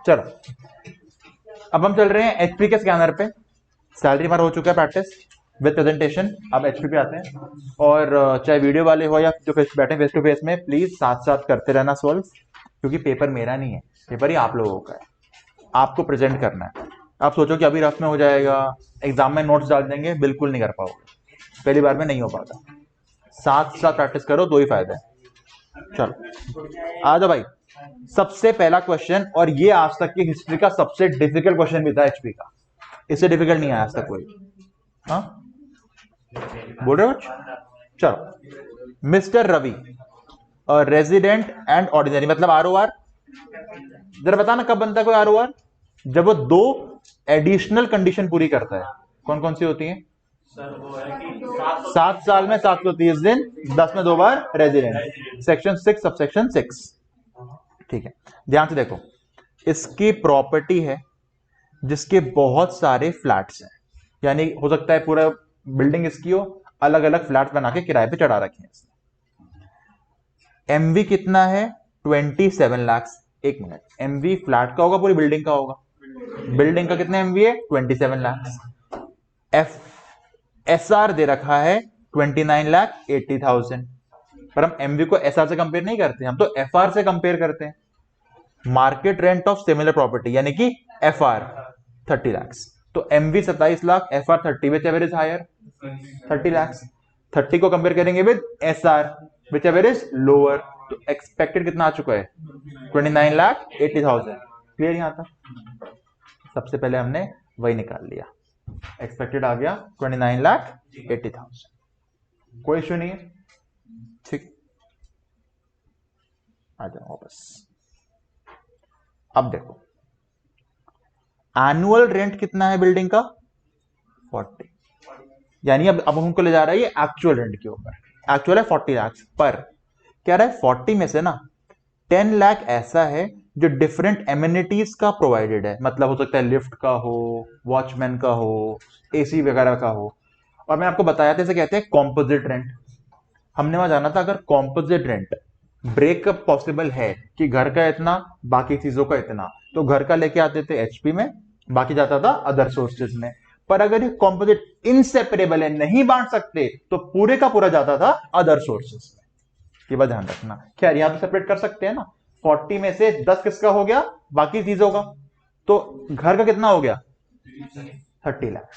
चलो अब हम चल रहे हैं एचपी के स्कैनर पे। सैलरी बार हो चुका है प्रैक्टिस विद प्रेजेंटेशन। अब एचपी पे आते हैं और चाहे वीडियो वाले हो या जो बैठे फेस टू फेस में, प्लीज साथ साथ करते रहना सॉल्व, क्योंकि पेपर मेरा नहीं है, पेपर ही आप लोगों का है, आपको प्रेजेंट करना है। आप सोचो कि अभी रफ में हो जाएगा, एग्जाम में नोट्स डाल देंगे, बिल्कुल नहीं कर पाओगे, पहली बार में नहीं हो पाता। साथ साथ प्रैक्टिस करो, दो ही फायदा है। चलो आ जाओ भाई। सबसे पहला क्वेश्चन, और ये आज तक की हिस्ट्री का सबसे डिफिकल्ट क्वेश्चन भी था एचपी का, इससे डिफिकल्ट नहीं आया आज तक कोई। हाँ बोल रहे हो कुछ? चलो, mister Ravi resident and ordinary मतलब आरओआर, जरा बताना कब बनता है कोई आरओआर? जब वो दो एडिशनल कंडीशन पूरी करता है। कौन कौन सी होती है? सर वो है कि 7 साल में 730 दिन, 10 में 2 बार रेजिडेंट, सेक्शन 6 सब सेक्शन 6। ठीक है, ध्यान से देखो, इसकी प्रॉपर्टी है जिसके बहुत सारे फ्लैट्स हैं, यानी हो सकता है पूरा बिल्डिंग इसकी हो, अलग अलग फ्लैट बना के किराए पे चढ़ा रखे हैं। एमवी कितना है? 27 लाख। एक मिनट, एमवी फ्लैट का होगा पूरी बिल्डिंग का होगा? बिल्डिंग का कितना एमवी है? 27 लाख। एफ एसआर दे रखा है 29,80,000, पर हम एमवी को एसआर से कंपेयर नहीं करते, हम तो एफआर से कंपेयर करते हैं। Market rent of similar property यानी कि एफआर 30 लाख, तो MV 27 lakh, FR 30, whichever is higher 30 lakh. 30 को कंपेयर करेंगे with SR whichever is lower, तो एक्सपेक्टेड कितना आ चुका है? 29,80,000। क्लियर यहां तक? सबसे पहले हमने वही निकाल लिया, एक्सपेक्टेड आ गया 29,80,000, कोई इश्यू नहीं है। ठीक, आ जाओ वापस। अब देखो, एनुअल रेंट कितना है बिल्डिंग का? 40, यानी अब हमको ले जा रहा है ये एक्चुअल रेंट के ऊपर। एक्चुअल है 40 लाख, पर क्या रहा है 40 में से ना 10 लाख ऐसा है जो डिफरेंट एमिनिटीज का प्रोवाइडेड है, मतलब हो सकता है लिफ्ट का हो, वॉचमैन का हो, एसी वगैरह का हो। और मैं आपको बताया था इसे कहते हैं कॉम्पोजिट रेंट। हमने वहां जाना था, अगर कॉम्पोजिट रेंट ब्रेकअप पॉसिबल है कि घर का इतना बाकी चीजों का इतना, तो घर का लेके आते थे एचपी में, बाकी जाता था अदर सोर्सेज में। पर अगर ये कॉम्पोजिट इनसेपरेबल है, नहीं बांट सकते, तो पूरे का पूरा जाता था अदर सोर्सेज में। ये बात ध्यान रखना। खैर यहां तो सेपरेट कर सकते हैं ना, 40 में से 10 किसका हो गया? बाकी चीजों का। तो घर का कितना हो गया? 30 लाख।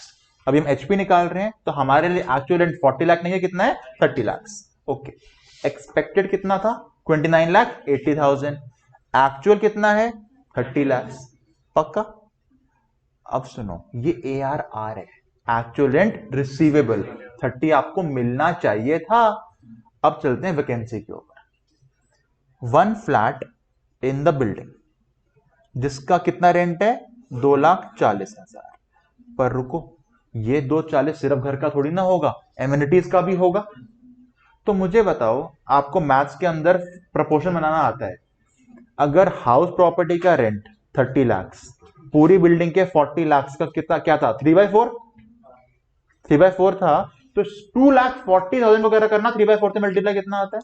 अभी हम एचपी निकाल रहे हैं, तो हमारे लिए एक्चुअल रेंट 40 लाख नहीं है, कितना है? 30 लाख। ओके, एक्सपेक्टेड कितना था? 29,80,000। एक्चुअल कितना है? 30 लाख। पक्का? अब सुनो, ये ARR है, एक्चुअल रेंट रिसीवेबल 30 आपको मिलना चाहिए था। अब चलते हैं वैकेंसी के ऊपर। 1 फ्लैट इन द बिल्डिंग जिसका कितना रेंट है? 2,40,000। पर रुको, ये 240 सिर्फ घर का थोड़ी ना होगा, एमिनिटीज का भी होगा। तो मुझे बताओ, आपको मैथ्स के अंदर प्रपोर्शन बनाना आता है, अगर हाउस प्रॉपर्टी का रेंट 30 लाख, पूरी बिल्डिंग के 40 लाख का कितना क्या था? 3/4, 3/4 था, तो 2,40,000 को क्या करना, 3/4 से मल्टीप्लाई कितना आता है?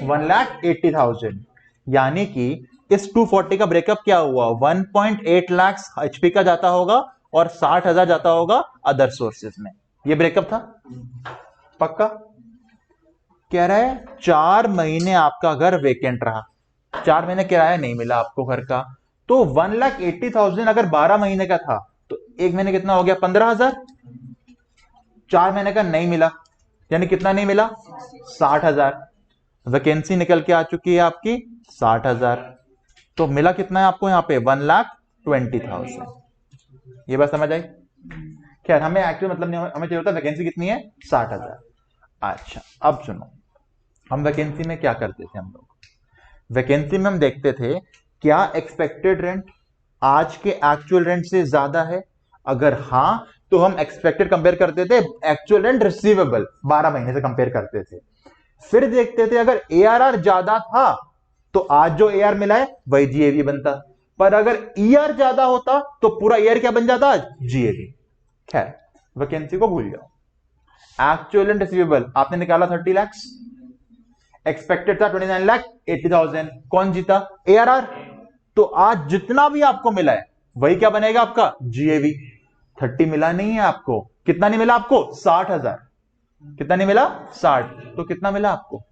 1,80,000। यानी कि इस 240 का ब्रेकअप क्या हुआ? 1.8 लाख एचपी का जाता होगा और 60,000 जाता होगा अदर सोर्सेज में। ये ब्रेकअप था। पक्का? कह रहा है 4 महीने आपका घर वेकेंट रहा, 4 महीने किराया नहीं मिला आपको घर का, तो 1,80,000 अगर 12 महीने का था, तो एक महीने कितना हो गया? 15,000। 4 महीने का नहीं मिला, यानी कितना नहीं मिला? 60,000। वैकेंसी निकल के आ चुकी है आपकी 60,000, तो मिला कितना है आपको यहाँ पे? 1,20,000। ये बात समझ आई? खैर हमें एक्चुअल मतलब नहीं, हमें चाहिए होता वैकेंसी कितनी है? 60,000। अच्छा अब सुनो, हम वैकेंसी में क्या करते थे? हम लोग वैकेंसी में हम देखते थे क्या एक्सपेक्टेड रेंट आज के एक्चुअल रेंट से ज्यादा है, अगर हां तो हम एक्सपेक्टेड कंपेयर करते थे एक्चुअल रेंट रिसीवेबल 12 महीने से कंपेयर करते थे। फिर देखते थे अगर ARR ज्यादा था तो आज जो AR मिला है वही GAV बनता, पर अगर ER ज्यादा होता तो पूरा ER क्या बन जाता? आज GAV। खैर वैकेंसी को भूल जाओ। एक्चुअल एंड रिसीवेबल आपने निकाला 30 लाख, एक्सपेक्टेड था 29,80,000, कौन जीता? ARR। तो आज जितना भी आपको मिला है वही क्या बनेगा आपका? GAV। 30 मिला नहीं है आपको, कितना नहीं मिला आपको? 60,000। कितना नहीं मिला? 60। तो कितना मिला आपको?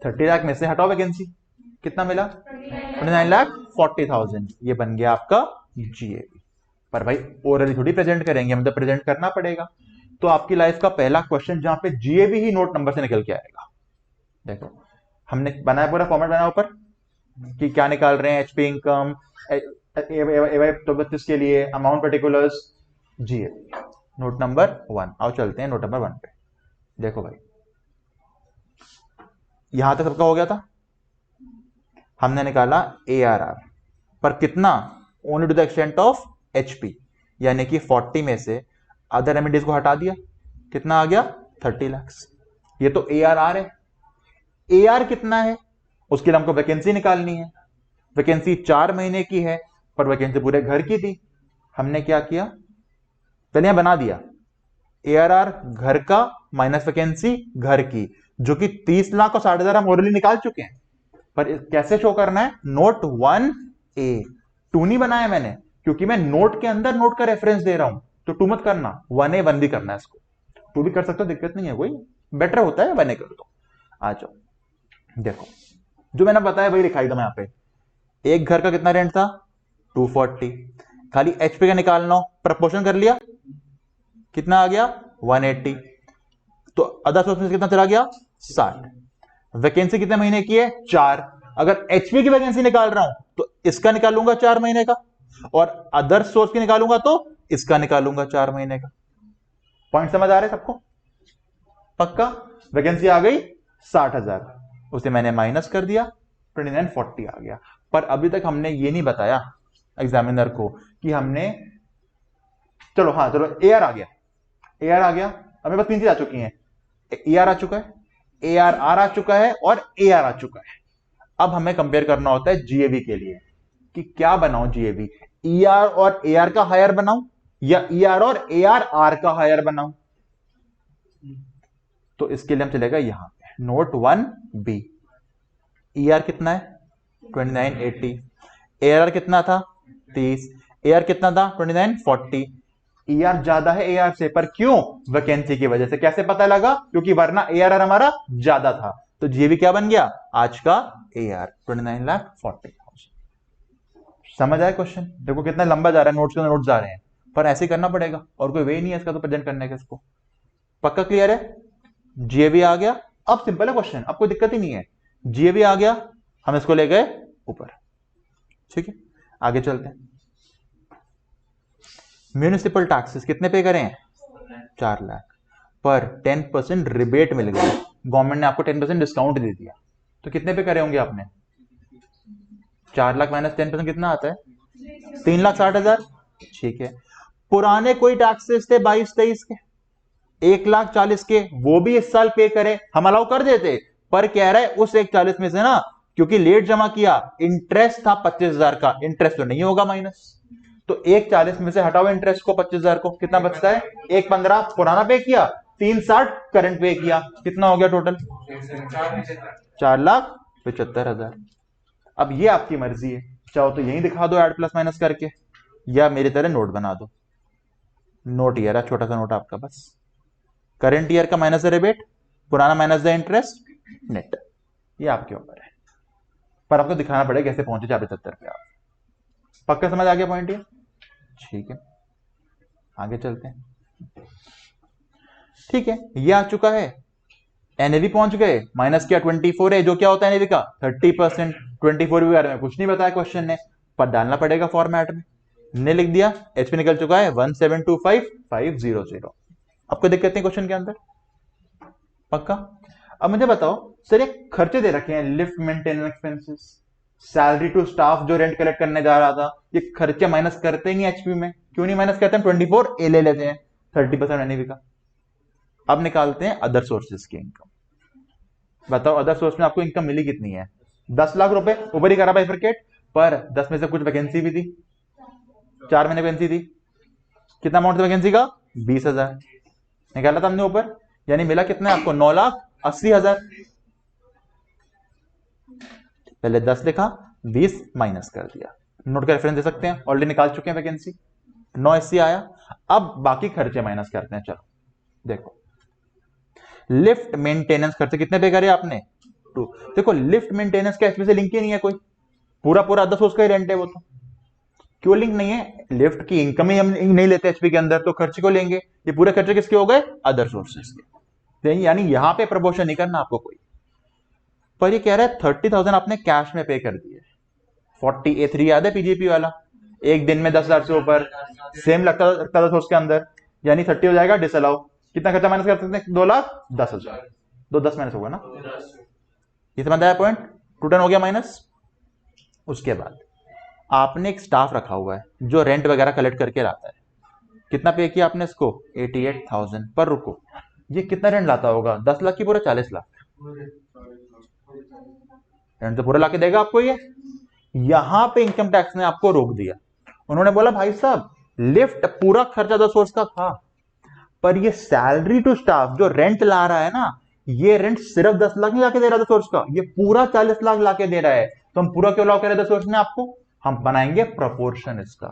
30 लाख में से हटाओ वैकेंसी, कितना मिला? 29,40,000। ये बन गया आपका GAV। पर भाई ओरली थोड़ी प्रेजेंट करेंगे, हम तो प्रेजेंट करना पड़ेगा। तो आपकी लाइफ का पहला क्वेश्चन जहां पे GAV ही नोट नंबर से निकल के आएगा। देखो हमने बनाया, पूरा फॉर्मेट बनाया ऊपर कि क्या निकाल रहे हैं, HP इनकम, AY 32 के लिए amount particulars, GAV note number 1। आओ चलते हैं नोट नंबर 1 पे। देखो भाई यहां तक सबका हो गया था, हमने निकाला ARR पर कितना? Only to the extent of HP, यानी कि 40 में से अदर रेमेडीज को हटा दिया, कितना आ गया? 30 लाख। ये तो ARR है। AR कितना है उसके लिए हमको वैकेंसी निकालनी है। वैकेंसी 4 महीने की है पर वैकेंसी पूरे घर की थी। हमने क्या किया, पहले यहां बना दिया ARR घर का माइनस वैकेंसी घर की, जो कि 30 लाख और 60,000 हम ऑलरेडी निकाल चुके हैं। पर कैसे शो करना है? Note 1A। 2 नहीं बनाया मैंने क्योंकि मैं नोट के अंदर नोट का रेफरेंस दे रहा हूं, तो 2 मत करना, 1A 1 भी करना है इसको। 2 भी कर सकते हो, दिक्कत नहीं है, वही बेटर होता है 1A कर दो। आ जाओ देखो जो मैंने बताया वही लिखाई था मैं यहां पे। एक घर का कितना रेंट था? 240। खाली HP का निकालना हो, प्रपोर्शन कर लिया, कितना आ गया? 180। तो अदर सोर्स में कितना चला गया? 60। वैकेंसी कितने महीने की है? 4। अगर HP की वैकेंसी निकाल रहा हूं तो इसका निकालूंगा 4 महीने का, और अदर सोर्स की निकालूंगा तो इसका निकालूंगा 4 महीने का। पॉइंट समझ आ रहे सबको? पक्का? वैकेंसी आ गई 60,000, उसे मैंने माइनस कर दिया, 2940 आ गया। पर अभी तक हमने ये नहीं बताया एग्जामिनर को कि हमने, चलो हाँ चलो AR आ गया, AR आ गया। अब मेरे पास 3 चीज आ चुकी हैं, AR आ चुका है, ARR आ चुका है और AR आ चुका है। अब हमें कंपेयर करना होता है GAV के लिए कि क्या बनाऊं GAV, ER और AR का हायर बनाऊं या ER और ARR का हायर बनाऊं। तो इसके लिए हम चलेगा यहां पे नोट 1B। ER कितना है? 2980। ARR कितना था? 30। AR कितना था? 2940। ER ज्यादा है AR से, पर क्यों? वैकेंसी की वजह से। कैसे पता लगा? क्योंकि वरना ARR हमारा ज्यादा था। तो GAV क्या बन गया आज का? AR 29,40,000। समझ आया क्वेश्चन? देखो कितना लंबा जा रहा है, नोट्स के नोट्स जा रहे हैं, पर ऐसे ही करना पड़ेगा, और कोई वे नहीं है इसका तो प्रेजेंट करने का। इसको पक्का क्लियर है? GAV आ गया, अब सिंपल है क्वेश्चन, अब कोई दिक्कत ही नहीं है। GAV आ गया, हम इसको ले गए ऊपर, ठीक है। आगे चलते हैं। म्यूनिसिपल टैक्सेस कितने पे करें? 4 लाख, पर 10% रिबेट मिल गया, गवर्नमेंट ने आपको 10% डिस्काउंट दे दिया, तो कितने पे करे होंगे आपने? 4 लाख माइनस 10% कितना आता है? 3,60,000। ठीक है। पुराने कोई टैक्सेस थे 22-23 के, 1,40,000 के, वो भी इस साल पे करे, हम अलाउ कर देते। पर कह रहा है उस 1,40,000 में से ना, क्योंकि लेट जमा किया, इंटरेस्ट था 25,000 का, इंटरेस्ट तो नहीं होगा माइनस, तो 1,40,000 में से हटाओ इंटरेस्ट को 25,000 को, कितना बचता है? 1,15 पुराना पे किया, 3,60 करंट पे किया, कितना हो गया टोटल? 4,75,000। अब ये आपकी मर्जी है, चाहो तो यही दिखा दो ऐड प्लस माइनस करके, या मेरी तरह नोट बना दो। नोट ईयर है, छोटा सा नोट आपका, बस करंट ईयर का माइनस द रिबेट, पुराना माइनस द इंटरेस्ट, नेट। ये आपके ऊपर है, पर आपको दिखाना पड़ेगा कैसे पहुंचे 475 पे आप। पक्का समझ आ गया पॉइंट ये? ठीक है, आगे चलते हैं। ठीक है, ये आ चुका है, एनएवी पहुंच गए, माइनस किया 24 है, जो क्या होता है एनएवी का? 30%। 24 के बारे में कुछ नहीं बताया क्वेश्चन ने, पर डालना पड़ेगा फॉर्मेट में। ने लिख दिया, एचपी निकल चुका है 1,725,500। आपको दिक्कत नहीं क्वेश्चन के अंदर? पक्का? अब मुझे बताओ सर, ये खर्चे दे रखे हैं, lift maintenance expenses, salary to staff जो रेंट कलेक्ट करने जा रहा था, ये खर्चे माइनस करते ही नहीं एचपी में, क्यों नहीं माइनस करते हैं? 24A ले लेते हैं, 30% एनएवी का। अब निकालते हैं अदर सोर्सेज की इनकम। बताओ अदर सोर्स में आपको इनकम मिली कितनी है? 10 लाख रुपए ऊपर ही करा बाइफरकेट, पर 10 में से कुछ वैकेंसी भी थी, 4 महीने वैकेंसी थी। कितना अमाउंट था वैकेंसी का? 20,000 निकाला था हमने ऊपर। यानी मिला कितना है आपको 9,80,000। पहले 10 लिखा, 20 माइनस कर दिया। नोट का रेफरेंस दे सकते हैं, ऑलरेडी निकाल चुके हैं वैकेंसी। 980 आया। अब बाकी खर्चे माइनस करते हैं। चलो देखो, लिफ्ट मेंटेनेंस खर्चे कितने पे करे आपने? 2। देखो लिफ्ट मेंटेनेंस का एचपी से लिंक ही नहीं है कोई, पूरा पूरा 10 उसका ही रेंट है वो। तो क्यों लिंक नहीं है? लिफ्ट की इनकम ही हम नहीं लेते एचपी के अंदर, तो खर्चे को लेंगे। ये पूरे खर्चे किसके हो गए? अदर सोर्सेस के। यानी यहां पे प्रपोर्शन नहीं करना आपको कोई। पर ये कह रहा है 30,000 आपने कैश में पे कर दिए। 40A3 याद है पीजीपी वाला, एक दिन में 10,000 से ऊपर सेम लगता था सोर्स के अंदर, यानी 30 हो जाएगा डिसअलाउ। कितना खर्चा माइनस कर सकते हैं? 2,10,000। 2,10 माइनस होगा ना, ये समझ आया पॉइंट? 210 हो गया माइनस। उसके बाद आपने एक स्टाफ रखा हुआ है जो रेंट वगैरह कलेक्ट करके लाता है। कितना पे किया आपने इसको? 88,000। पर रुको, ये कितना रेंट लाता होगा? 10 लाख की पूरा 40 लाख रेंट तो पूरा लाके देगा आपको ये। यहां पे इनकम टैक्स ने आपको रोक दिया। उन्होंने बोला भाई साहब लिफ्ट पूरा खर्चा द सोर्स का था, पर ये सैलरी टू स्टाफ जो रेंट ला रहा है ना, ये रेंट सिर्फ 10 लाख नहीं लाके दे रहा था सोर्स का, ये पूरा 40 लाख लाके दे रहा है। तो हम पूरा क्यों अलाउ कर रहे थे सोर्स में आपको? हम बनाएंगे प्रपोर्शन इसका।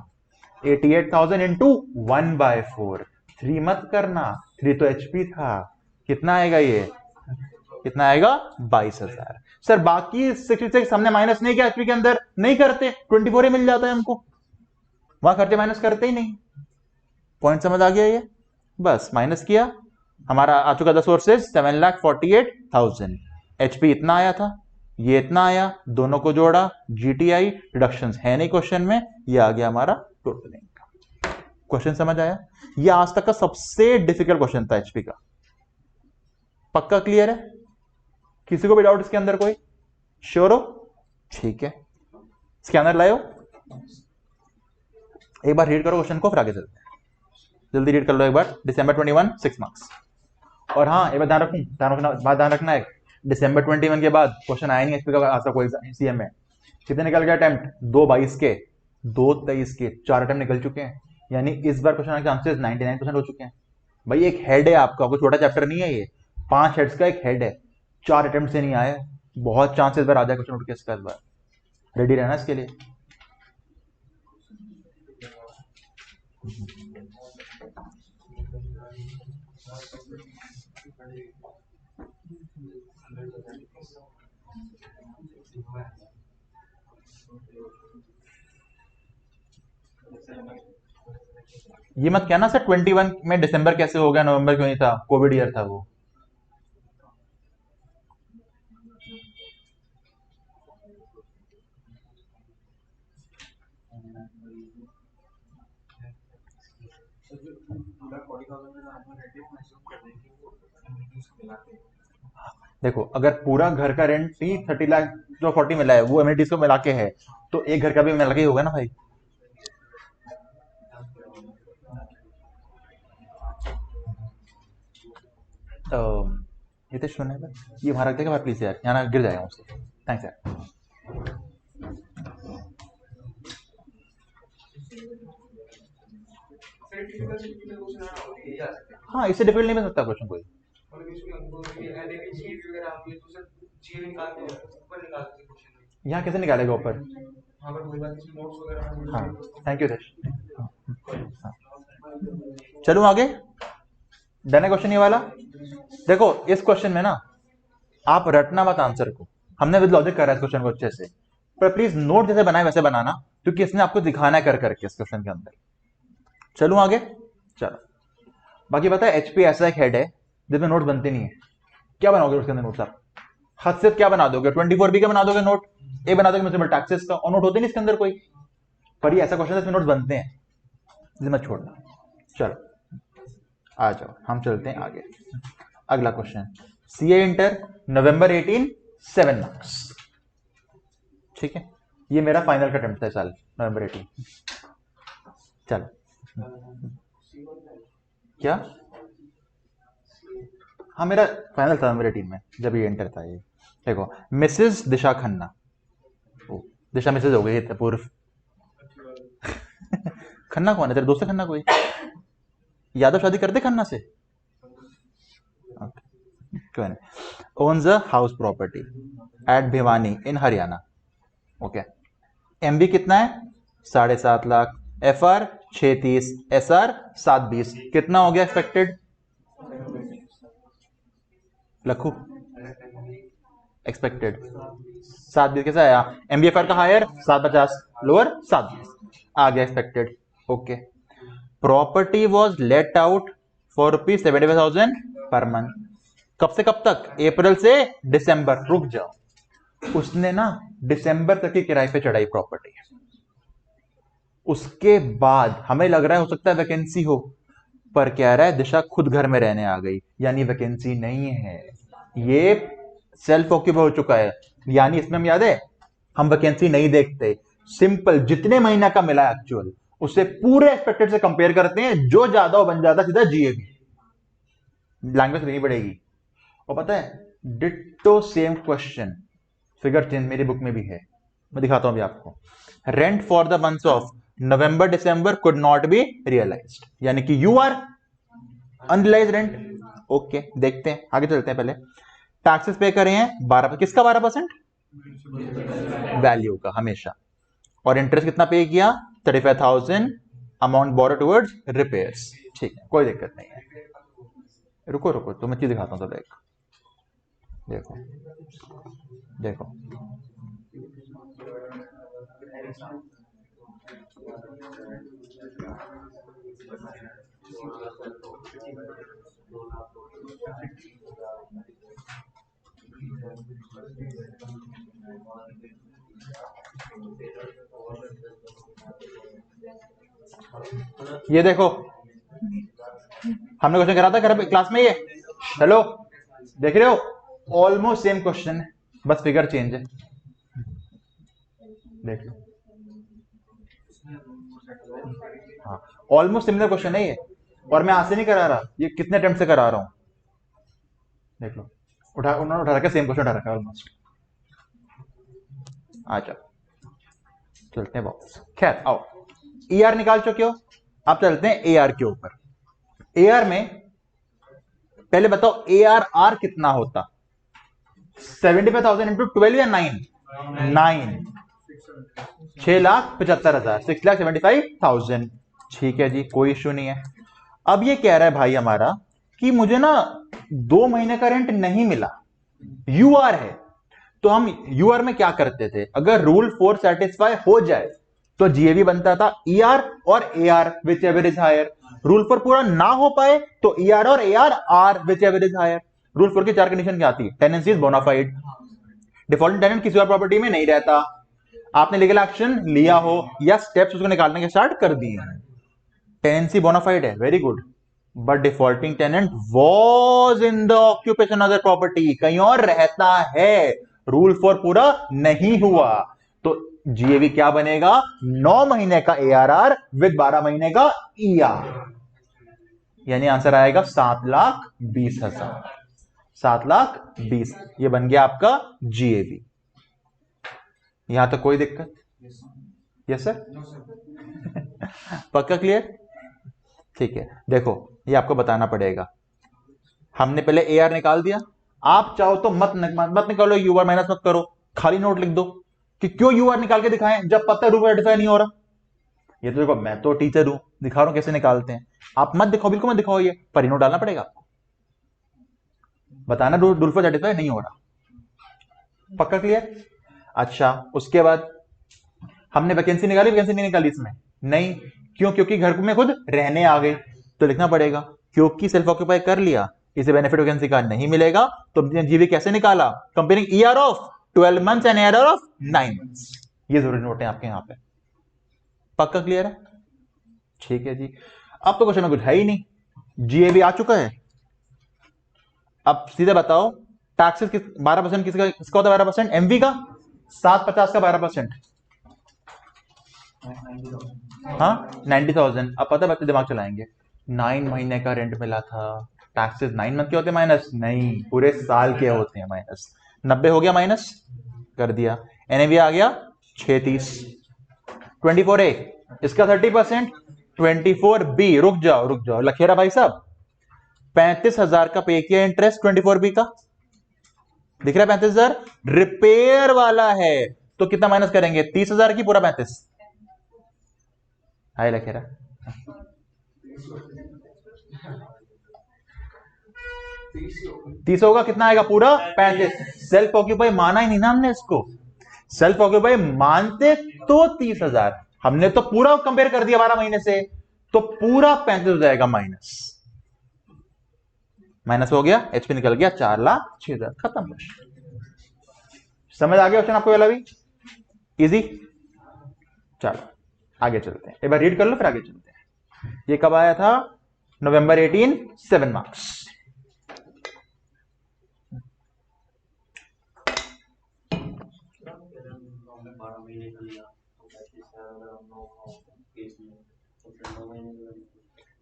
88,000 इंटू 1/4। 3 मत करना, 3 तो एचपी था। कितना आएगा ये? कितना आएगा? 22,000। सर बाकी 66 हमने माइनस नहीं किया एचपी के अंदर, नहीं करते, 24 ही मिल जाता है हमको, वहां खर्चे माइनस करते ही नहीं। पॉइंट समझ आ गया ये? बस माइनस किया, हमारा आ चुका था सोर्सेज 7,48,000। एचपी इतना आया था, ये इतना आया, दोनों को जोड़ा, जीटीआई रिडक्शंस है नहीं क्वेश्चन में, ये आ गया हमारा टोटल इनकम। क्वेश्चन समझ आया? ये आज तक का सबसे डिफिकल्ट क्वेश्चन था एचपी का। पक्का क्लियर है? किसी को भी डाउट इसके अंदर कोई? श्योर हो? ठीक है, स्कैनर लाओ, एक बार रीड करो क्वेश्चन को, फिर आगे चलते हैं। जल्दी रीड कर लो एक बार। December 21 6 marks. और हाँ एक बार ध्यान रखना है, December 21 के बाद क्वेश्चन आया नहीं एचपी का आज कोई सीएम में। कितने निकल गए अटेम्प्ट? 2/22 के, 2/23 के, 4 अटेम्प्ट निकल चुके हैं। यानी इस बार क्वेश्चन आने के चांसेस 99% हो चुके हैं। भाई एक हेड है आपका, कोई छोटा चैप्टर नहीं है ये, 5 हेड्स का एक हेड है, 4 अटेम्प्ट से नहीं आए, बहुत चांसेस बार आ जाए क्वेश्चन उठ के इसका। इस बार रेडी रहना इसके लिए। ये मत कहना सर 21 में दिसंबर कैसे हो गया, नवंबर क्यों नहीं था, कोविड ईयर था वो। देखो अगर पूरा घर का रेंट ही 30 लाख जो 40 मिला है वो एमिनिटीज को मिला के है, तो एक घर का भी मिला के होगा ना भाई। तो ये तो सुन है, ये वहां रख देगा भाई प्लीज यार, यहाँ गिर जाएगा मुझसे। थैंक्स यार। हाँ इससे डिफिकल्ट नहीं बन सकता क्वेश्चन कोई। यहाँ कैसे निकालेगा ऊपर? हाँ थैंक यू दर्श। चलूं आगे, डन है क्वेश्चन ये वाला। देखो इस क्वेश्चन में ना आप रटना मत आंसर को, हमने विद लॉजिक करा है इस क्वेश्चन को अच्छे से, पर प्लीज नोट जैसे बनाए वैसे बनाना, क्योंकि इसने आपको दिखाना है कर करके इस क्वेश्चन के अंदर। चलूं आगे, चलो। बाकी पता है एचपी ऐसा एक हेड है जिसमें नोट बनते नहीं है। क्या बनाओगे उसके अंदर नोट्स आप? हद से क्या बना दोगे? 24B का बना दोगे नोट, ए बना दोगे म्यूनिसिपल टैक्सेस का, और नोट होते नहीं इसके अंदर कोई। पर ये ऐसा क्वेश्चन है इसमें नोट्स बनते हैं, इसे मत छोड़ना। चलो आ जाओ हम चलते हैं आगे। अगला क्वेश्चन, सीए इंटर नवंबर 18 7 मार्क्स। ठीक है, ये मेरा फाइनल का अटेम्प्ट था साल नवंबर 18। चलो क्या? हाँ मेरा फाइनल था नवंबर 18 में जब ये इंटर था। ये देखो मिसेस दिशा खन्ना, दिशा मिसेस हो गई पूर्व। खन्ना कौन है? तेरे दोस्त है खन्ना कोई? यादव शादी करते खन्ना से? Owns a house property eight Bhiwani in Haryana. Okay, MB कितना है 7.5 लाख, एफआर 630, एसआर 720, कितना हो गया एक्सपेक्टेड? लखू एक्सपेक्टेड 720 कैसे आया? एमबीएफआर का हायर 750, लोअर 720 आ गया expected. Okay, property was let out for ₹75,000 per month. कब से कब तक? अप्रैल से दिसंबर। रुक जाओ, उसने ना दिसंबर तक की किराए पे चढ़ाई प्रॉपर्टी, उसके बाद हमें लग रहा है हो सकता है वैकेंसी हो, पर कह रहा है दिशा खुद घर में रहने आ गई, यानी वैकेंसी नहीं है, ये सेल्फ ऑक्यूपाई हो चुका है। यानी इसमें हम याद है हम वैकेंसी नहीं देखते, सिंपल जितने महीना का मिला एक्चुअल उसे पूरे एक्सपेक्टेड से कंपेयर करते हैं, जो ज्यादा हो बन जाता सीधा जीएबी, लैंग्वेज नहीं बढ़ेगी। और पता है ditto same question figure change मेरी बुक में भी है, मैं दिखाता हूं अभी आपको। Rent for the months of November December could not be realised, यानी कि you are unrealised rent. Okay, देखते हैं आगे चलते हैं। पहले टैक्सेस पे करे हैं 12%, किसका 12%? वैल्यू का हमेशा। और इंटरेस्ट कितना पे किया? 35,000 अमाउंट बोरो टुवर्ड्स रिपेयर्स। ठीक है, कोई दिक्कत नहीं है। रुको रुको, तो मैं चीज दिखाता हूं। तो देखो देखो ये देखो, हमने क्वेश्चन करा था घर क्लास में, ये हेलो देख रहे हो, ऑलमोस्ट सेम क्वेश्चन है, बस फिगर चेंज है। देख लो, हाँ ऑलमोस्ट सिमिलर क्वेश्चन है ये, और मैं आज से नहीं करा रहा, ये कितने अटेम्प्ट से करा रहा हूं। देख लो, उन्होंने उठा रखा, सेम क्वेश्चन उठा रखा ऑलमोस्ट। अच्छा चलते हैं वापस। खैर आओ, ईआर निकाल चुके हो, अब चलते हैं एआर के ऊपर। एआर में पहले बताओ एआरआर कितना होता? 75,000 इंटू 12 या 9? 6,75,000, 6,75,000। ठीक है जी, कोई इश्यू नहीं है। अब ये कह रहा है भाई हमारा कि मुझे ना 2 महीने का रेंट नहीं मिला, यूआर है। तो हम यूआर में क्या करते थे, अगर रूल 4 सेटिस्फाई हो जाए तो जीएवी बनता था ईआर और AR whichever is higher. Rule 4 पूरा ना हो पाए तो ईआर और AR are whichever is higher. Rule 4 की 4 कंडीशन क्या आती है? Tenancy is bona fide, defaulting tenant किसी और प्रॉपर्टी में नहीं रहता, आपने लीगल एक्शन लिया हो या स्टेप्स उसको निकालने के स्टार्ट कर दिए हैं, टेनेंसी बोनाफाइड है, very good. But defaulting tenant was in the occupation other property, कहीं और रहता है, रूल 4 पूरा नहीं हुआ, तो जीएवी क्या बनेगा? 9 महीने का एआरआर विद 12 महीने का ईआर, यानी आंसर आएगा 7,20,000। 7,20,000 ये बन गया आपका जीएवी। यहां तक कोई दिक्कत? Yes sir? पक्का क्लियर? ठीक है, देखो ये आपको बताना पड़ेगा। हमने पहले एआर निकाल दिया, आप चाहो तो मत निकालो, यूआर माइनस मत करो, खाली नोट लिख दो कि क्यों यूआर निकाल के दिखाएं जब पता है रूल रेटिफाई नहीं हो रहा। ये तो देखो, मैं तो टीचर हूं, दिखा रहा हूं कैसे निकालते हैं, आप मत दिखाओ, बिल्कुल मत दिखाओ, ये पर नोट डालना पड़ेगा आपको, बताना रूल पर रेटिफाई नहीं हो रहा। पक्का क्लियर? अच्छा, उसके बाद हमने वैकेंसी निकाली, वैकेंसी नहीं निकाली इसमें, नहीं क्यों? क्योंकि घर में खुद रहने आ गए, तो लिखना पड़ेगा क्योंकि सेल्फ ऑक्यूपाई कर लिया, इसे बेनिफिट वैकेंसी का नहीं मिलेगा, तो जीवी कैसे निकाला? Comparing ER of 12 months and ER of 9 months. ये जरूरी नोट है आपके यहां पे। पक्का क्लियर है? ठीक है जी, अब तो क्वेश्चन में कुछ है ही नहीं, जीएबी आ चुका है। अब सीधे बताओ टैक्सेस 12% किसका होता है? 12% एमवी का, 750 का 12%, हाँ 90,000। अब पता है बच्चे दिमाग चलाएंगे, 9 महीने का रेंट मिला था, टैक्सेस 9 मंथ के होते माइनस? नहीं, पूरे साल के होते हैं माइनस। 90 हो गया माइनस कर दिया, एनएवी आ गया 630, 24A इसका 30%, 24B रुक जाओ लखेरा भाई साहब, 35,000 का पे किया इंटरेस्ट 24B का, दिख रहा है 35,000, रिपेयर वाला है तो कितना माइनस करेंगे, 30,000 की पूरा 35, हाई लिखे रहा 30 होगा, कितना आएगा पूरा 35। सेल्फ ऑक्यूपाई माना ही नहीं ना हमने इसको, सेल्फ ऑक्यूपाई मानते तो 30,000, हमने तो पूरा कंपेयर कर दिया 12 महीने से, तो पूरा 35 हो जाएगा माइनस, माइनस हो गया, एचपी निकल गया 4,06,000, खत्म क्वेश्चन। समझ आ गया क्वेश्चन आपको वाला भी इजी। चलो आगे चलते हैं, एक बार रीड कर लो फिर आगे चलते हैं। ये कब आया था, नवंबर 18, 7 मार्क्स।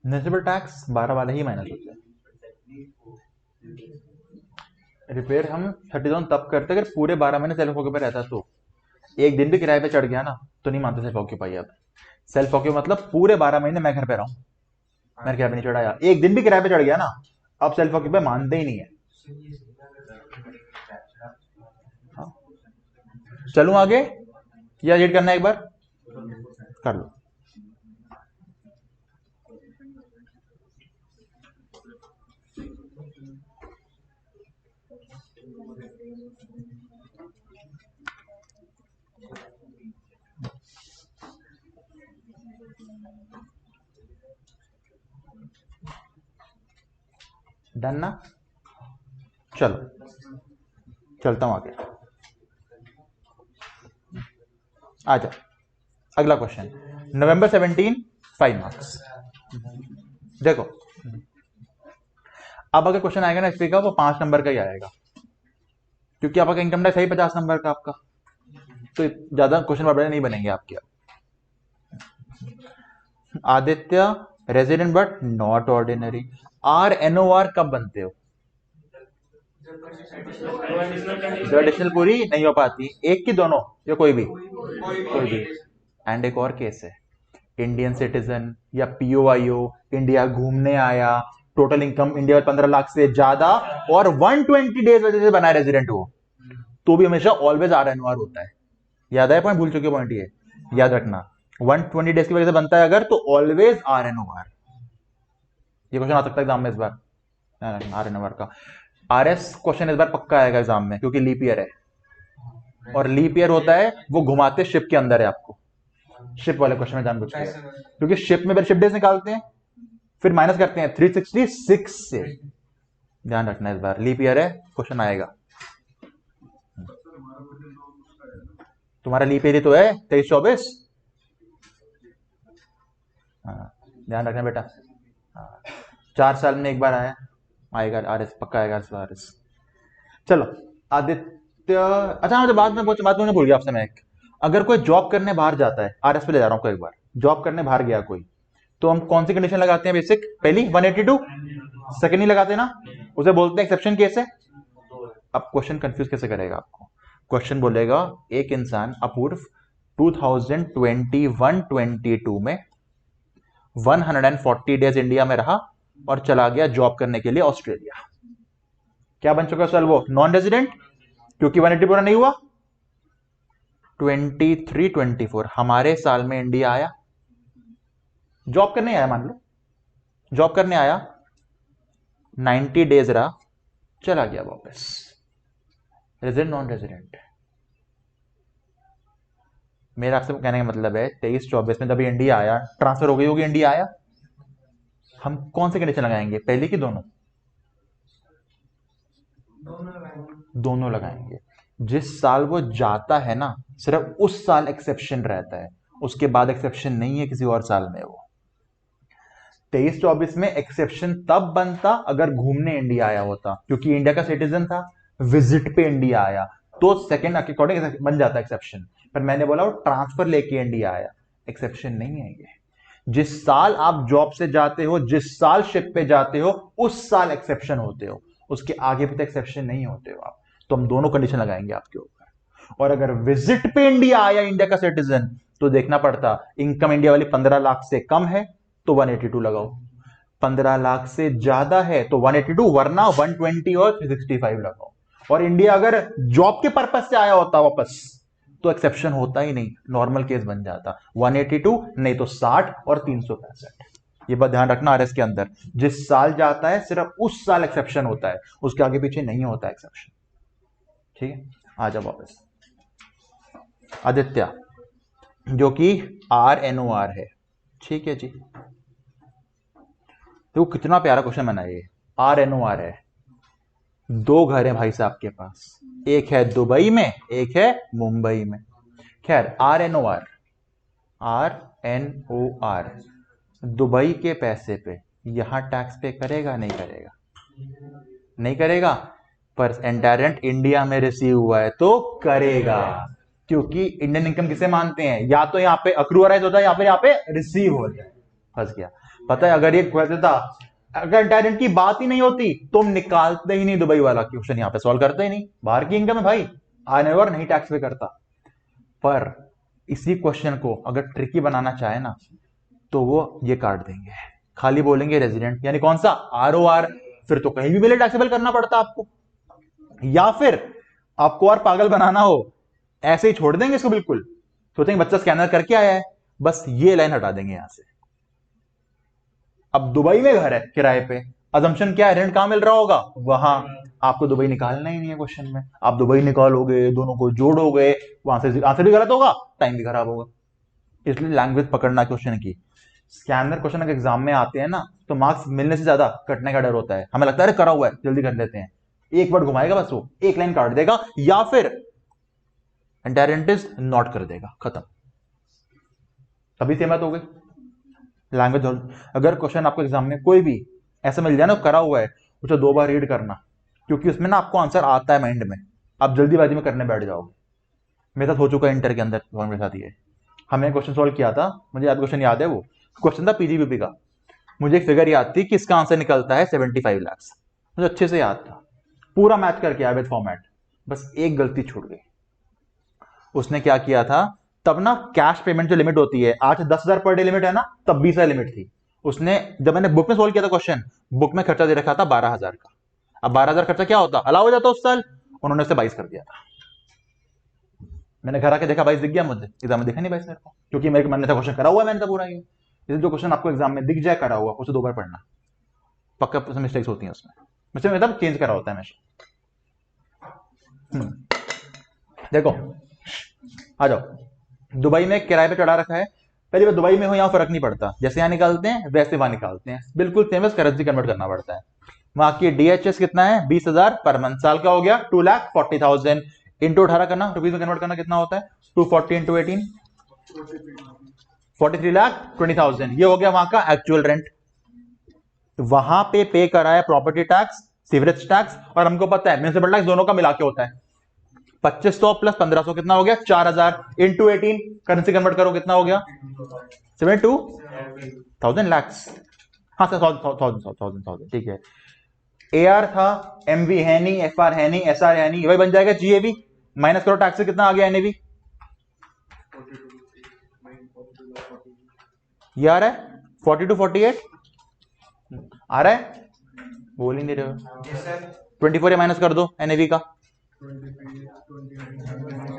म्युनिसिपल टैक्स 12 वाले ही माइनस होते हैं। रिपेयर हम 30,000 तब करते अगर पूरे 12 महीने सेल्फ ऑक्यूपाई रहता, तो एक दिन भी किराए पे चढ़ गया ना तो नहीं मानते सेल्फ ऑक्यूपाई। अब सेल्फ ऑक्यूपाई मतलब पूरे 12 महीने मैं घर पे रहा हूं, मैं किराए पे नहीं चढ़ाया, एक दिन भी किराए पे चढ़ गया ना, अब सेल्फ ऑक्यूपाई मानते ही नहीं है। हाँ। चलूं आगे या रीड करना एक बार कर लो। डन ना, चलो चलता हूं आगे। आजा अगला क्वेश्चन, नवंबर 17, 5 मार्क्स। देखो अब अगर क्वेश्चन आएगा ना एसपी का, वो 5 नंबर का ही आएगा, क्योंकि आपका इनकम टैक्स है 50 नंबर का आपका, तो ज्यादा क्वेश्चन बड़े नहीं बनेंगे आपके। Aditya resident but not ordinary, R NOR कब बनते हो, जब एडिशनल पूरी नहीं हो पाती, एक की दोनों या कोई भी, कोई भी। एंड एक और केस है, इंडियन सिटीजन या पीओआईओ, इंडिया घूमने आया, टोटल इनकम इंडिया में 15 लाख से ज्यादा और 120 डेज वजह से बना है रेजिडेंट हो, तो भी हमेशा ऑलवेज आर एनओआर होता है। याद है पॉइंट, भूल चुके पॉइंट ये याद रखना, 120 डेज की वजह से बनता है अगर, तो ऑलवेज आर एनओआर। ये क्वेश्चन आ सकता है एग्जाम में इस बार, आर एनओआर का। आरएस क्वेश्चन इस बार पक्का आएगा एग्जाम में, क्योंकि लीप ईयर है, और लीप ईयर होता है वो घुमाते शिप के अंदर है आपको, शिप वाले क्वेश्चन में जानबूझ के, क्योंकि शिप में शिप डेज निकालते हैं फिर माइनस करते हैं 366 से, ध्यान रखना इस बार लीप ईयर है, क्वेश्चन आएगा। तुम्हारा लीप ईयर तो है 23-24, ध्यान रखना बेटा, 4 साल में एक बार आएगा आरएस, पक्का आएगा आरएस। चलो आदित्य, अच्छा मुझे बात में भूल गया आपसे मैं एक, अगर कोई जॉब करने बाहर जाता है, आरएस पे ले जा रहा हूं, एक बार जॉब करने बाहर गया कोई, तो हम कौन सी कंडीशन लगाते हैं, बेसिक पहली 182, सेकंड ही लगाते ना, उसे बोलते हैं एक्सेप्शन केस है। अब क्वेश्चन कंफ्यूज कैसे करेगा आपको, क्वेश्चन बोलेगा एक इंसान अपूर्व 2021-22 में 140 डेज इंडिया में रहा और चला गया जॉब करने के लिए ऑस्ट्रेलिया, क्या बन चुका सर वो, नॉन रेजिडेंट, क्योंकि 180 पूरा नहीं हुआ। 23-24 हमारे साल में इंडिया आया, जॉब करने आया, मान लो जॉब करने आया, 90 डेज रहा, चला गया वापस, रेजिडेंट नॉन रेजिडेंट। मेरा आपसे कहने का मतलब है 23-24 में जब इंडिया आया, ट्रांसफर हो गई होगी, इंडिया आया, हम कौन सी कंडीशन लगाएंगे, पहली की दोनों, दोनों लगाएंगे। जिस साल वो जाता है ना, सिर्फ उस साल एक्सेप्शन रहता है, उसके बाद एक्सेप्शन नहीं है किसी और साल में। वो 23-24 में एक्सेप्शन तब बनता अगर घूमने इंडिया आया होता, क्योंकि इंडिया का सिटीजन था, विजिट पे इंडिया आया, तो सेकंड के अकॉर्डिंग बन जाता एक्सेप्शन। पर मैंने बोला वो ट्रांसफर लेके इंडिया आया, एक्सेप्शन नहीं है ये। जिस साल आप जॉब से जाते हो, जिस साल शिप पे जाते हो, उस साल एक्सेप्शन होते हो, उसके आगे भी तो एक्सेप्शन नहीं होते हो आप। तो हम दोनों कंडीशन लगाएंगे आपके ऊपर। और अगर विजिट पे इंडिया आया इंडिया का सिटीजन, तो देखना पड़ता इनकम इंडिया वाली 15 लाख से कम है तो 182 लगाओ, 15 लाख से ज्यादा है तो 182, वरना 120 और 365 लगाओ। और इंडिया अगर जॉब के पर्पज से आया होता वापस तो एक्सेप्शन होता ही नहीं, नॉर्मल केस बन जाता 182, नहीं तो 60 और 365। ये बात ध्यान रखना आरएस के अंदर, जिस साल जाता है सिर्फ उस साल एक्सेप्शन होता है, उसके आगे पीछे नहीं होता एक्सेप्शन। ठीक है, आ जाओ वापस। आदित्य जो कि RNOR है, ठीक है जी। तो कितना प्यारा क्वेश्चन बना ये, RNOR है, 2 घर है भाई साहब के पास, एक है दुबई में एक है मुंबई में। खैर RNOR दुबई के पैसे पे यहां टैक्स पे करेगा नहीं करेगा? नहीं करेगा, पर एंटायर रेंट इंडिया में रिसीव हुआ है तो करेगा, क्योंकि इंडियन इनकम किसे मानते हैं, या तो यहाँ पे अक्रूअराइज होता है या फिर यहाँ पे रिसीव होता है। फंस गया। पता है अगर ये कहते था, अगर एंटायर रेंट की बात ही नहीं होती तुम निकालते ही नहीं दुबई वाला क्वेश्चन, यहाँ पे सॉल्व करते ही नहीं, बाहर की इनकम है भाई, RNOR नहीं टैक्स पे करता। पर इसी क्वेश्चन को अगर ट्रिकी बनाना चाहे ना तो वो ये काट देंगे, खाली बोलेंगे रेजिडेंट, यानी कौन सा ROR, फिर तो कहीं भी मिले टैक्सेबल करना पड़ता आपको। या फिर आपको और पागल बनाना हो, ऐसे ही छोड़ देंगे इसको, बिल्कुल सोचेंगे बच्चा स्कैनर करके आया है, बस ये लाइन हटा देंगे यहां से। अब दुबई में घर है किराए पे, अजम्पशन क्या है, रेंट कहां मिल रहा होगा वहां, आपको दुबई निकालना ही नहीं है क्वेश्चन में। आप दुबई निकालोगे, दोनों को जोड़ोगे, वहां से आंसर भी गलत होगा, टाइम भी खराब होगा। इसलिए लैंग्वेज पकड़ना क्वेश्चन की। स्कैनर क्वेश्चन अगर एग्जाम में आते हैं ना तो मार्क्स मिलने से ज्यादा कटने का डर होता है, हमें लगता है अरे करा हुआ है जल्दी कर लेते हैं, एक वर्ड घुमाएगा बस, वो एक लाइन काट देगा या फिर एंटायर रेंट इज नॉट कर देगा, खत्म। तभी सहमत हो गई लैंग्वेज। अगर क्वेश्चन आपको एग्जाम में कोई भी ऐसा मिल जाए ना करा हुआ है, उसे 2 बार रीड करना, क्योंकि उसमें ना आपको आंसर आता है माइंड में, आप जल्दीबाजी में करने बैठ जाओगे। मेरे साथ हो चुका है इंटर के अंदर, मेरे साथ ये हमने क्वेश्चन सॉल्व किया था, मुझे याद क्वेश्चन याद है, वो क्वेश्चन था पीजीबीपी का। मुझे एक फिगर याद थी कि इसका आंसर निकलता है 75 लाख, मुझे अच्छे से याद था, पूरा मैच करके आया विद फॉर्मेट, बस एक गलती छूट गई। उसने क्या किया था, तब ना कैश पेमेंट जो लिमिट होती है, आज 10,000 पर डे लिमिट है ना, तब 20,000 लिमिट थी। उसने जब मैंने बुक में सोल्व किया था क्वेश्चन, बुक में खर्चा दे रखा था 12,000 का, अब 12,000 खर्चा क्या होता, अलाउ हो जाता उस साल, उन्होंने उसे 22 कर दिया था। मैंने घर आके देखा 22 दिख गया, मुझे एग्जाम में दिखा नहीं 22 मेरे को, क्योंकि मेरे मन में था क्वेश्चन करा हुआ है मैंने तो पूरा ये। इसलिए जो क्वेश्चन आपको एग्जाम में दिख जाए करा हुआ, उसे 2 बार पढ़ना, पक्का मिस्टेक्स होती हैं उसमें, मतलब चेंज करा होता है हमेशा। देखो आ जाओ, दुबई में किराए पे चढ़ा रखा है, पहली बार दुबई में हो यहाँ फर्क नहीं पड़ता, जैसे यहाँ निकालते हैं वैसे वहां निकालते हैं, बिल्कुल सेम, करेंसी कन्वर्ट करना पड़ता है। वहां की DHS कितना है, 20,000 पर मंथ, साल का हो गया 2,40,000 इंटू 18 करना, रुपीज में कन्वर्ट करना कितना होता है, 240 इंटू 18, 43,20,000, ये हो गया वहां का एक्चुअल रेंट। वहां पे करा है प्रॉपर्टी टैक्स, सीवरेज टैक्स, और हमको पता है म्युनिसिपल टैक्स दोनों का मिला के होता है। 2500 प्लस 1500 कितना हो गया, 4,000 इंटू 18, करेंसी कन्वर्ट करो कितना हो गया, 72,000 लैक्स, हाँ सर 1,000, ठीक है। AR था, MV है नहीं, FR है नहीं, SR है नहीं, वही बन जाएगा GAV, माइनस करो टैक्स से कितना आ गया NAV, ये आ रहा है 42 48 आ रहा है, बोल ही नहीं रहे हो, 24 या माइनस कर दो NAV का,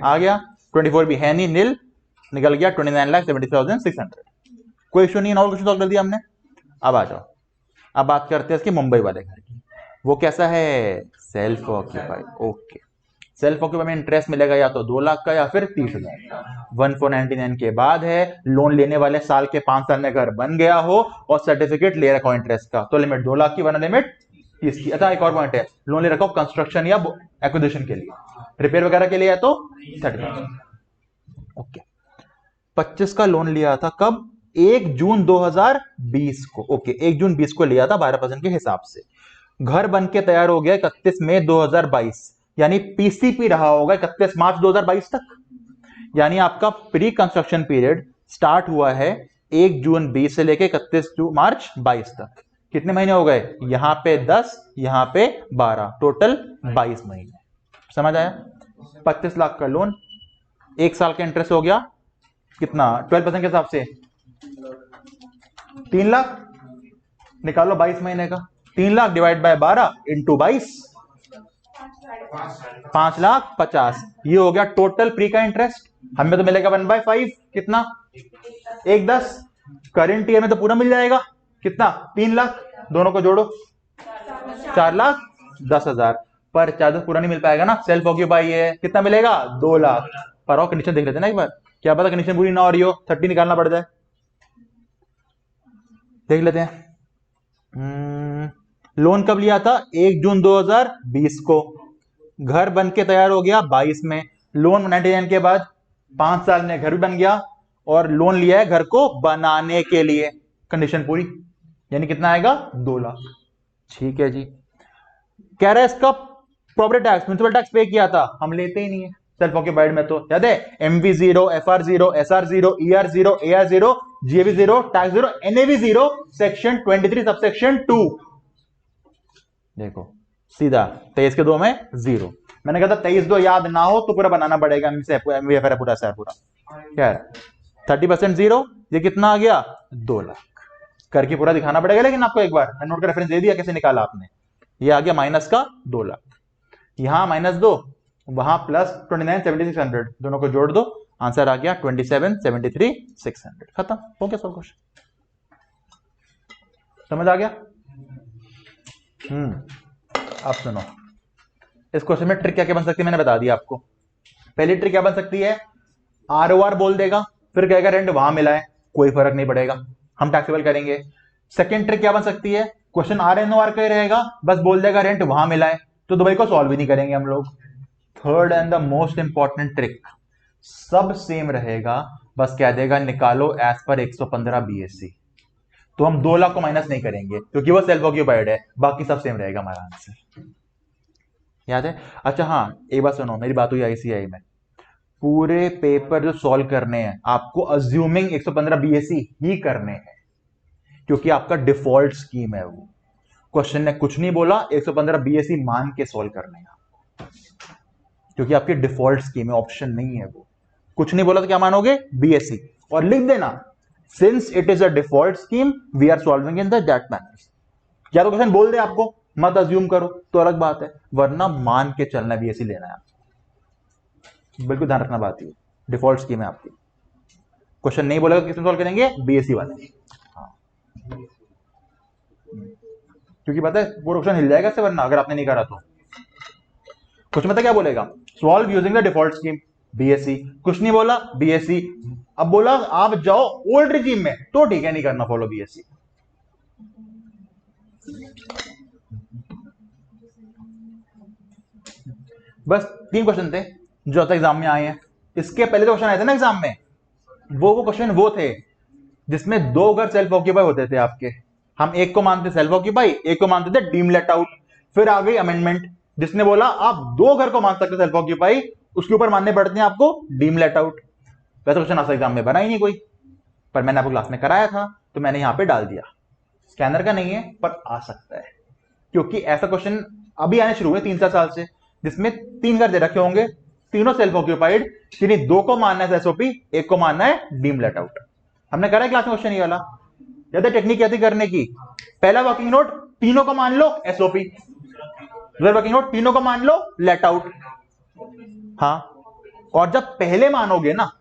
आ गया 24 भी है नहीं, नील निकल गया 29,70,600। कोई इश्यू नहीं, नॉर्मल क्वेश्चन सॉल्व कर दिया हमने। अब आ जाओ, अब बात करते हैं इसके मुंबई वाले घर की। वो कैसा है, self occupied. Okay, self occupied में इंटरेस्ट मिलेगा या तो 2 लाख का या फिर 30,000। 1499 के बाद है, लोन लेने वाले साल के 5 साल में घर बन गया हो और सर्टिफिकेट ले रखा हो इंटरेस्ट का, तो लिमिट 2 लाख की, वरना लिमिट 30 की। अच्छा एक और पॉइंट है, लोन ले रखा हो कंस्ट्रक्शन या एक्विजिशन के लिए, रिपेयर वगैरह के लिए है तो 30,000। ओके, 25 का लोन लिया था कब, 1 जून 2020 को। ओके, 1 जून 20 को लिया था 12% के हिसाब से, घर बन के तैयार हो गया 31 मई 2022, यानी PCP रहा होगा 31 मार्च 2022 तक, यानी आपका प्री कंस्ट्रक्शन पीरियड स्टार्ट हुआ है 1 जून 20 से लेके 31 मार्च 22 तक। कितने महीने हो गए, यहां पे 10, यहां पे 12, टोटल 22 महीने। समझ आया, 25 लाख का लोन, 1 साल का इंटरेस्ट हो गया कितना, 12% के हिसाब से 3 लाख, निकालो 22 महीने का, 3 लाख डिवाइड बाय 12 इंटू 22, 5,50,000। ये हो गया टोटल प्री का इंटरेस्ट। हमें तो मिलेगा 1/5, कितना 1/10। करंट ईयर में तो पूरा मिल जाएगा, कितना 3 लाख, दोनों को जोड़ो 4,10,000। पर चार्जेस पूरा नहीं मिल पाएगा ना, सेल्फ ऑक्यूपाई है, कितना मिलेगा 2 लाख। पर और कंडीशन देख लेते हैं ना एक बार, क्या पता कंडीशन पूरी ना हो रही हो, 30 निकालना पड़ जाए। देख लेते हैं। लोन कब लिया था? 1 जून 2020 को। घर बन के तैयार हो गया 22 में। लोन 99 के बाद 5 साल में घर भी बन गया, और लोन लिया है घर को बनाने के लिए, कंडीशन पूरी, यानी कितना आएगा 2 लाख। ठीक है जी। कह रहा है इसका प्रॉपर्टी टैक्स, म्युनिसिपल टैक्स पे किया था, हम लेते ही नहीं है सेल्फ ऑक्यूपाइड में। तो याद है MV0, FR0, SR0, ER0, AR0, GAV0, tax 0, NAV0, section 23 subsection 2। देखो सीधा 23 के 2 में 0। मैंने कहा था 23-2 याद ना हो तो पूरा बनाना पड़ेगा, MVFR पूरा सर पूरा। क्या है 30% 0, ये कितना आ गया 2 लाख। करके पूरा दिखाना पड़ेगा, लेकिन आपको एक बार नोट का रेफरेंस दे दिया कैसे निकाला आपने। ये आ गया माइनस का 2 लाख, यहां -2, वहां +29,7600, दोनों को जोड़ दो, आंसर आ गया 27,73,600। खत्म हो गया सब कुछ। समझ आ गया? अब सुनो, इस क्वेश्चन में ट्रिक क्या क्या बन सकती है मैंने बता दिया आपको। पहली ट्रिक क्या बन सकती है, ROR बोल देगा, फिर कहेगा रेंट वहां मिला है, कोई फर्क नहीं पड़ेगा, हम टैक्सेबल करेंगे। सेकंड ट्रिक क्या बन सकती है, क्वेश्चन RNOR का ही रहेगा, बस बोल देगा रेंट वहां मिला है, तो दुबई को सॉल्व भी नहीं करेंगे हम लोग। Third and the most important trick, सब सेम रहेगा, बस कह देगा निकालो एज पर 115 BSc, तो हम 2 लाख को माइनस नहीं करेंगे क्योंकि वो सेल्फ ऑक्यूपाइड है, बाकी सब सेम रहेगा हमारा आंसर। याद है? अच्छा हाँ, एक बात सुनो, मेरी बात हुई ICAI में, पूरे पेपर जो सॉल्व करने हैं आपको अज्यूमिंग 115 BSc ही करने हैं, क्योंकि आपका डिफॉल्ट स्कीम है वो। क्वेश्चन ने कुछ नहीं बोला, 115 BSc मान के सॉल्व करने हैं, क्योंकि आपकी डिफॉल्ट स्कीम है, ऑप्शन नहीं है वो। कुछ नहीं बोला तो क्या मानोगे BSc, और लिख देना since it is a default scheme we are solving in that manner. या तो क्वेश्चन बोल दे आपको, मत अज्यूम करो तो अलग बात है, वरना मान के चलना BSc लेना है आपको, बिल्कुल ध्यान रखना बात, ये डिफॉल्ट स्कीम है आपकी। क्वेश्चन नहीं बोलेगा किसमें सॉल्व करेंगे, BSc वाले। हाँ, क्योंकि पता है वो क्वेश्चन हिल जाएगा इससे, वरना अगर आपने नहीं करा तो। कुछ मतलब क्या बोलेगा, solve using the default scheme, BSc। कुछ नहीं बोला BSc, अब बोला आप जाओ ओल्ड रिजीम में, तो ठीक है नहीं करना फॉलो BSc। बस 3 क्वेश्चन थे जो अब तक एग्जाम में आए हैं। इसके पहले जो क्वेश्चन आए थे ना एग्जाम में, वो क्वेश्चन वो थे जिसमें 2 घर सेल्फ ऑक्यूपाई होते थे आपके। हम एक को मानते सेल्फ ऑक्यूपाई, एक को मानते थे डीम लेट आउट। फिर आ गई अमेंडमेंट जिसने बोला आप 2 घर को मान सकते सेल्फ ऑक्यूपाई, उसके ऊपर मानने पड़ते हैं आपको डीम लेट आउट। वैसे क्वेश्चन आज एग्जाम में बना ही नहीं कोई, पर मैंने आपको क्लास में कराया था तो मैंने यहां पे डाल दिया। स्कैनर का नहीं है पर आ सकता है, क्योंकि ऐसा क्वेश्चन अभी आने शुरू हुए 3-4 साल से, जिसमें 3 घर दे रखे होंगे, तीनों सेल्फ ऑक्यूपाइड, यानी 2 को मानना है एसओपी, 1 को मानना है डीम लेट आउट। हमने करा है क्लास में क्वेश्चन ये वाला। ज्यादा टेक्निक क्या थी करने की, पहला वर्किंग नोट तीनों को मान लो एसओपी, दूसरा वर्किंग नोट तीनों को मान लो लेट आउट। हाँ, और जब पहले मानोगे ना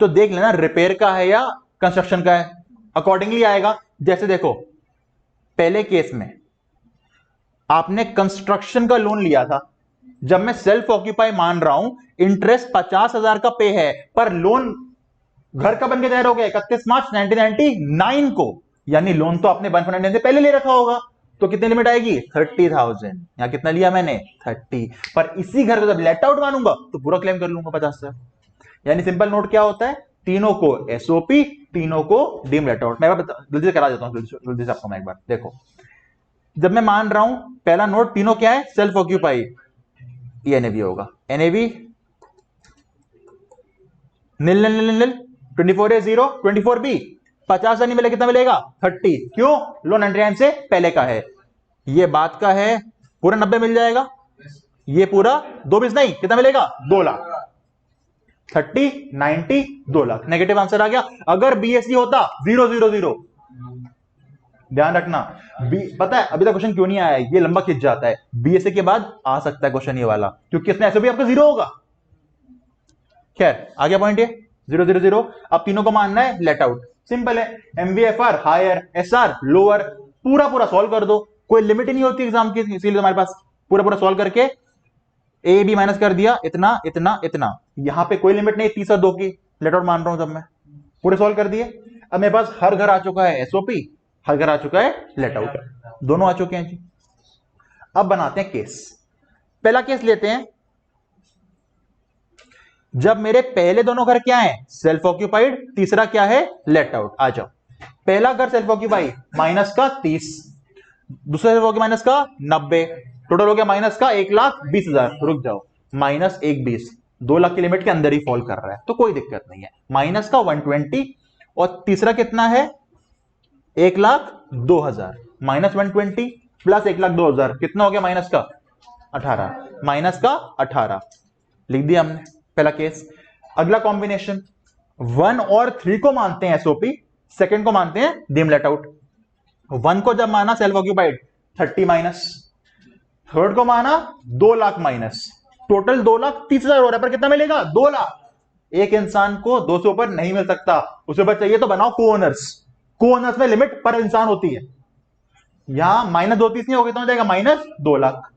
तो देख लेना रिपेयर का है या कंस्ट्रक्शन का है, अकॉर्डिंगली आएगा। जैसे देखो पहले केस में आपने कंस्ट्रक्शन का लोन लिया था, जब मैं सेल्फ ऑक्यूपाई मान रहा हूं, इंटरेस्ट 50,000 का पे है, पर लोन घर का बन के तैयार हो गया 31 मार्च 1999 को, यानी लोन तो आपने 199 से पहले ले रखा होगा, तो कितनी लिमिट आएगी 30,000। यहां कितना लिया मैंने 30, पर इसी घर को जब लेट आउट मानूंगा तो पूरा क्लेम कर लूंगा 50 से। यानी सिंपल नोट क्या होता है, तीनों को एसओपी, तीनों को डीम लेट आउट। मैं जल्दी से करा देता हूं, जल्दी से आपको मैं एक बार देखो। जब मैं मान रहा हूं पहला नोट तीनों क्या है सेल्फ ऑक्यूपाई, ये एनएवी होगा, एनएवी निल निल निल निल 24 है 0, 24B 50 नहीं मिलेगा, कितना मिलेगा 30। क्यों, लोन 99 से पहले का है, ये बात का है, पूरा 90 मिल जाएगा, ये पूरा 2 नहीं, कितना मिलेगा 2 लाख। 30 90 2 लाख, नेगेटिव आंसर आ गया। अगर BSc होता 0 0 0, ध्यान रखना। पता है अभी तक क्वेश्चन क्यों नहीं आया है, ये लंबा खिंच जाता है, बीएसए के बाद आ सकता है क्वेश्चन ये वाला, क्योंकि इसमें एसओपी आपका 0 होगा। खैर आ गया पॉइंट ये 0 0 0। अब तीनों को मानना है लेट आउट, सिंपल है, एमवीएफआर हायर, एसआर लोअर, पूरा पूरा सॉल्व कर दो, कोई लिमिट ही नहीं होती एग्जाम की, इसीलिए तुम्हारे पास पूरा पूरा सॉल्व करके ए बी माइनस कर दिया, इतना इतना इतना, यहां पे कोई लिमिट नहीं 30 और 2 की, लेट आउट मान रहा हूं जब मैं, पूरे सॉल्व कर दिए। अब मेरे पास हर घर आ चुका है एसओपी, हर घर आ चुका है लेट आउट, दोनों आ चुके हैं जी। अब बनाते हैं केस। पहला केस लेते हैं, जब मेरे पहले दोनों घर क्या है सेल्फ ऑक्यूपाइड, तीसरा क्या है लेट आउट। आ जाओ, पहला घर सेल्फ ऑक्यूपाइड माइनस का 30, दूसरा सेल्फ ऑक्यूपाइड माइनस का 90, टोटल हो गया माइनस का 1,20,000। रुक जाओ, माइनस 1,20 2 लाख की लिमिट के अंदर ही फॉल कर रहा है तो कोई दिक्कत नहीं है, माइनस का 120, और तीसरा कितना है 1,02,000, माइनस 120 प्लस 1,02,000 कितना हो गया माइनस का 18, माइनस का 18 लिख दिया हमने पहला केस। अगला कॉम्बिनेशन 1 और 3 को मानते हैं एसओपी, सेकंड को मानते हैं डीम लेट आउट। 1 को जब माना सेल्फ ऑक्यूपाइड 30 माइनस, थर्ड को माना 2 लाख माइनस, टोटल 2,30,000 हो रहा है, पर कितना मिलेगा 2 लाख। एक इंसान को 2 से ऊपर नहीं मिल सकता, उससे ऊपर चाहिए तो बनाओ को-ओनर्स, को-ओनर्स में लिमिट पर इंसान होती है, यहां माइनस 2,30 नहीं हो गया तो जाएगा माइनस 2 लाख।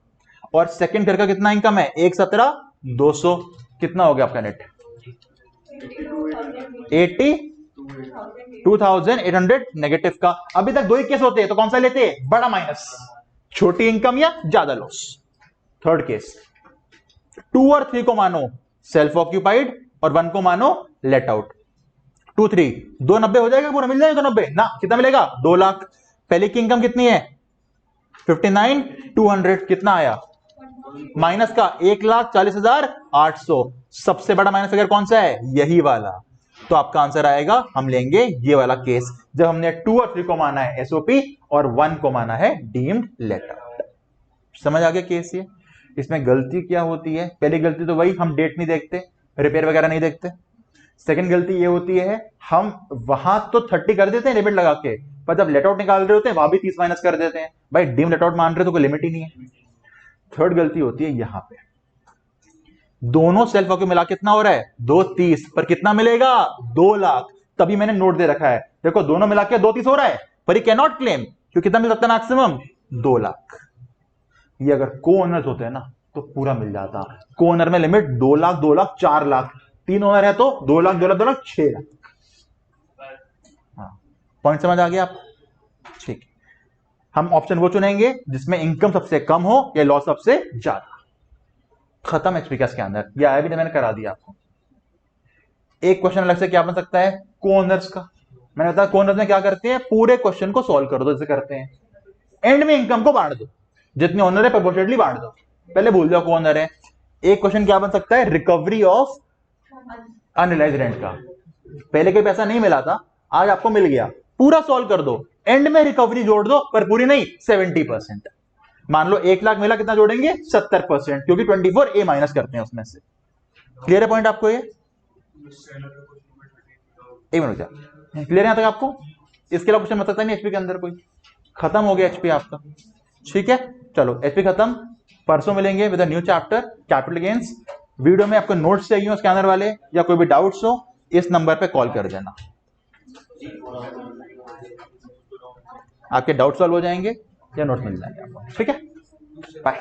और सेकंड घर का कितना इनकम है 1,17,200, कितना हो गया आपका नेट 82,800 नेगेटिव का। अभी तक 2 ही केस होते हैं तो कौन सा लेते हैं, बड़ा माइनस, छोटी इनकम या ज्यादा लॉस। थर्ड केस 2 और 3 को मानो सेल्फ ऑक्यूपाइड और 1 को मानो लेट आउट। 2 3 290 हो जाएगा, पूरा मिल जाएगा 290 ना, कितना मिलेगा 2 लाख। पहले की इनकम कितनी है 59,200, कितना आया माइनस का 1,40,800। सबसे बड़ा माइनस अगर कौन सा है यही वाला, तो आपका आंसर आएगा हम लेंगे ये वाला केस, जब हमने 2 और 3 को माना है एसओपी और 1 को माना है डीम्ड लेट आउट। समझ आ गया केस ये। इसमें गलती क्या होती है, पहली गलती तो वही, हम डेट नहीं देखते, रिपेयर वगैरह नहीं देखते। सेकंड गलती ये होती है हम वहां तो 30 कर देते हैं लिमिट लगा के, पर जब लेट आउट निकाल रहे होते हैं वहां भी 30 माइनस कर देते हैं, भाई डीम लेट आउट मान रहे तो कोई लिमिट ही नहीं है। थर्ड गलती होती है यहां पे, दोनों सेल्फ ऑक्यूपाइड मिला कितना हो रहा है 2,30, पर कितना मिलेगा 2 लाख, तभी मैंने नोट दे रखा है, देखो दोनों मिला के 2,30 हो रहा है, पर ये कैन नॉट क्लेम, क्योंकि कितना मिल सकता है मैक्सिमम 2 लाख। ये अगर को ओनर्स होते हैं ना तो पूरा मिल जाता, को ओनर में लिमिट 2 लाख 2 लाख 4 लाख, 3 ओनर है तो 2 लाख 2 लाख 2 लाख 6 लाख। हाँ पॉइंट समझ आ गया आप, ठीक। हम ऑप्शन वो चुनेंगे जिसमें इनकम सबसे कम हो या लॉस सबसे ज्यादा। खत्म एचपी का इसके अंदर, ये आया भी नहीं, मैंने करा दिया आपको। एक क्वेश्चन अलग से क्या बन सकता है को ओनर्स का, मैंने बताया को ओनर्स में क्या करते हैं, पूरे क्वेश्चन को सॉल्व कर दो जैसे करते हैं, एंड में इनकम को बांट दो, जितने ओनर है प्रोपोर्शनली बांट दो, पहले भूल जाओ कौन ओनर है। एक क्वेश्चन क्या बन सकता है रिकवरी ऑफ अनरिलाइज्ड रेंट का, पहले कोई पैसा नहीं मिला था आज आपको मिल गया, पूरा सॉल्व कर दो, एंड में रिकवरी जोड़ दो, पर पूरी नहीं 70%। मान लो 1 लाख मिला, कितना जोड़ेंगे 70%, क्योंकि 24 ए माइनस करते हैं उसमें से। क्लियर है पॉइंट आपको ये, एक मिनट जा, क्लियर है यहां तक आपको। इसके अलावा क्वेश्चन बन सकता नहीं एचपी के अंदर कोई, खत्म हो गया एचपी आपका, ठीक है। चलो एचपी खत्म, परसों मिलेंगे with a new chapter capital gains. Video में आपको नोट्स चाहिए हो स्कैनर वाले या कोई भी डाउट्स हो इस नंबर पे कॉल कर देना, आपके डाउट सॉल्व हो जाएंगे या नोट्स मिल जाएंगे आपको, ठीक है। बाय।